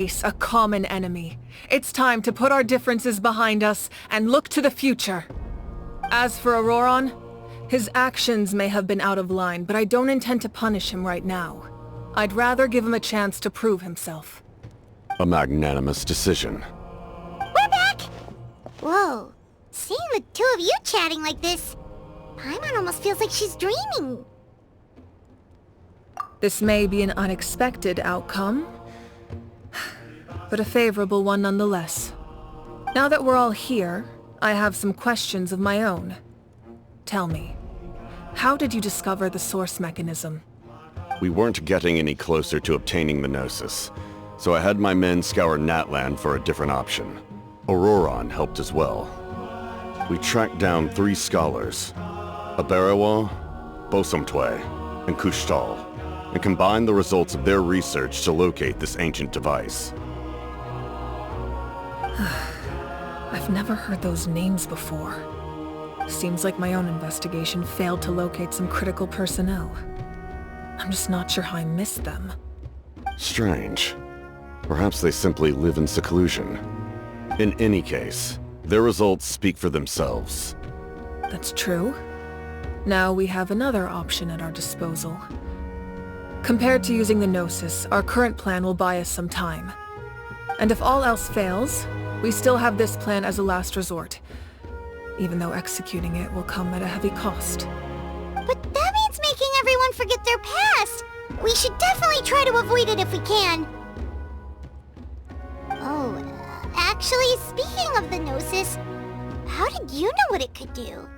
face a common enemy. It's time to put our differences behind us and look to the future. As for Auroron, his actions may have been out of line, but I don't intend to punish him right now. I'd rather give him a chance to prove himself. A magnanimous decision. We're back! Whoa. Seeing the two of you chatting like this, Paimon almost feels like she's dreaming. This may be an unexpected outcome, but a favorable one nonetheless. Now that we're all here, I have some questions of my own. Tell me, how did you discover the source mechanism? We weren't getting any closer to obtaining the Gnosis, so I had my men scour Natlan for a different option. Auroron helped as well. We tracked down 3 scholars, Aberawa, Bosomtwe, and Kushtal, and combined the results of their research to locate this ancient device. I've never heard those names before. Seems like my own investigation failed to locate some critical personnel. I'm just not sure how I missed them. Strange. Perhaps they simply live in seclusion. In any case, their results speak for themselves. That's true. Now we have another option at our disposal. Compared to using the Gnosis, our current plan will buy us some time. And if all else fails, we still have this plan as a last resort, even though executing it will come at a heavy cost. But that means making everyone forget their past! We should definitely try to avoid it if we can. Oh, actually, speaking of the Gnosis, how did you know what it could do?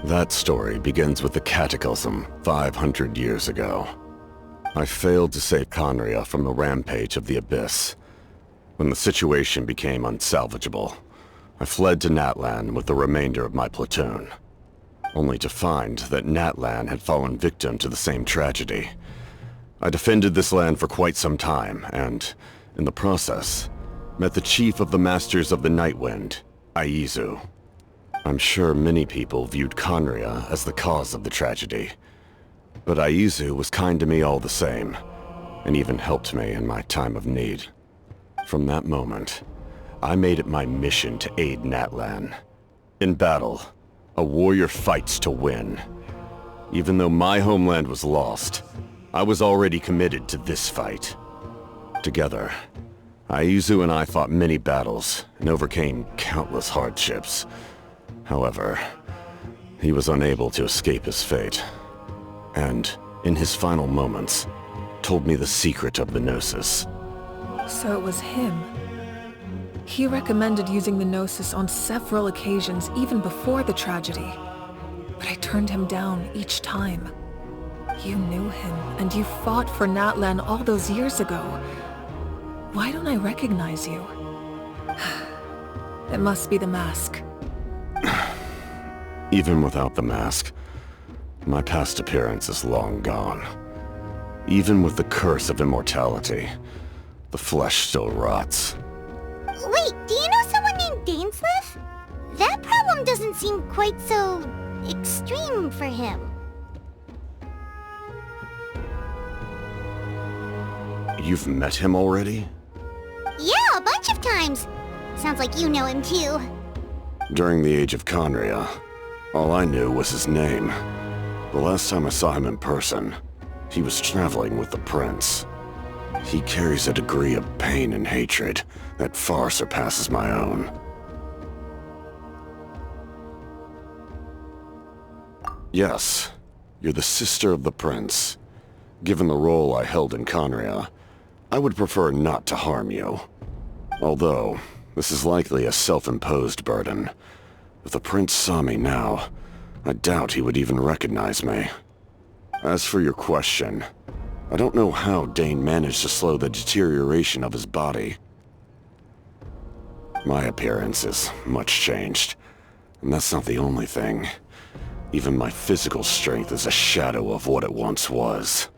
That story begins with the Cataclysm 500 years ago. I failed to save Conria from the rampage of the Abyss. When the situation became unsalvageable, I fled to Natlan with the remainder of my platoon, only to find that Natlan had fallen victim to the same tragedy. I defended this land for quite some time, and, in the process, met the chief of the Masters of the Nightwind, Aizu. I'm sure many people viewed Conria as the cause of the tragedy, but Aizu was kind to me all the same, and even helped me in my time of need. From that moment, I made it my mission to aid Natlan. In battle, a warrior fights to win. Even though my homeland was lost, I was already committed to this fight. Together, Aizu and I fought many battles and overcame countless hardships. However, he was unable to escape his fate, and, in his final moments, told me the secret of the Gnosis. So it was him. He recommended using the Gnosis on several occasions, even before the tragedy. But I turned him down each time. You knew him, and you fought for Natlan all those years ago. Why don't I recognize you? It must be the mask. Even without the mask, my past appearance is long gone. Even with the curse of immortality, the flesh still rots. Wait, do you know someone named Dainsleif? That problem doesn't seem quite so extreme for him. You've met him already? Yeah, a bunch of times. Sounds like you know him too. During the age of Conria, all I knew was his name. The last time I saw him in person, he was traveling with the prince. He carries a degree of pain and hatred that far surpasses my own. Yes, you're the sister of the prince. Given the role I held in Conria, I would prefer not to harm you. Although, this is likely a self-imposed burden. If the prince saw me now, I doubt he would even recognize me. As for your question, I don't know how Dane managed to slow the deterioration of his body. My appearance is much changed, and that's not the only thing. Even my physical strength is a shadow of what it once was.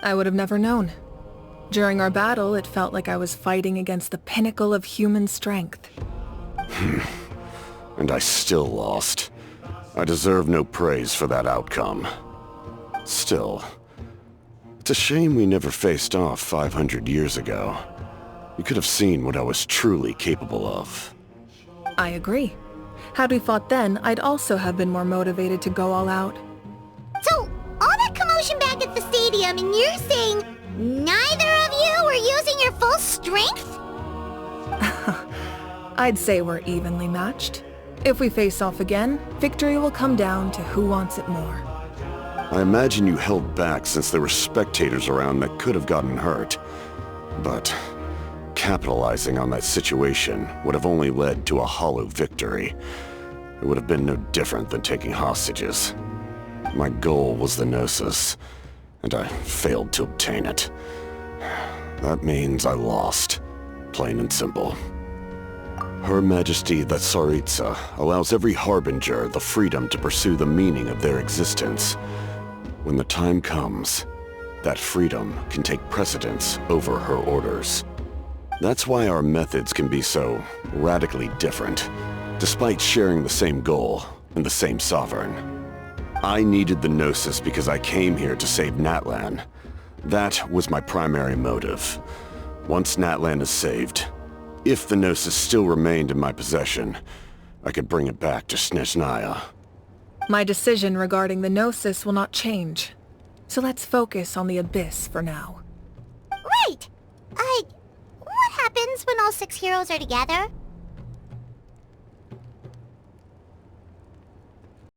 I would have never known. During our battle, it felt like I was fighting against the pinnacle of human strength. And I still lost. I deserve no praise for that outcome. Still, It's a shame we never faced off 500 years ago. You could have seen what I was truly capable of. I agree. Had we fought then, I'd also have been more motivated to go all out. So, all that commotion back at the stadium, and you're saying neither of you were using your full strength? I'd say we're evenly matched. If we face off again, victory will come down to who wants it more. I imagine you held back since there were spectators around that could have gotten hurt. But capitalizing on that situation would have only led to a hollow victory. It would have been no different than taking hostages. My goal was the Gnosis, and I failed to obtain it. That means I lost, plain and simple. Her Majesty the Tsaritsa allows every Harbinger the freedom to pursue the meaning of their existence. When the time comes, that freedom can take precedence over her orders. That's why our methods can be so radically different, despite sharing the same goal and the same sovereign. I needed the Gnosis because I came here to save Natlan. That was my primary motive. Once Natlan is saved, if the Gnosis still remained in my possession, I could bring it back to Snezhnaya. My decision regarding the Gnosis will not change. So let's focus on the Abyss for now. Right! What happens when all 6 heroes are together?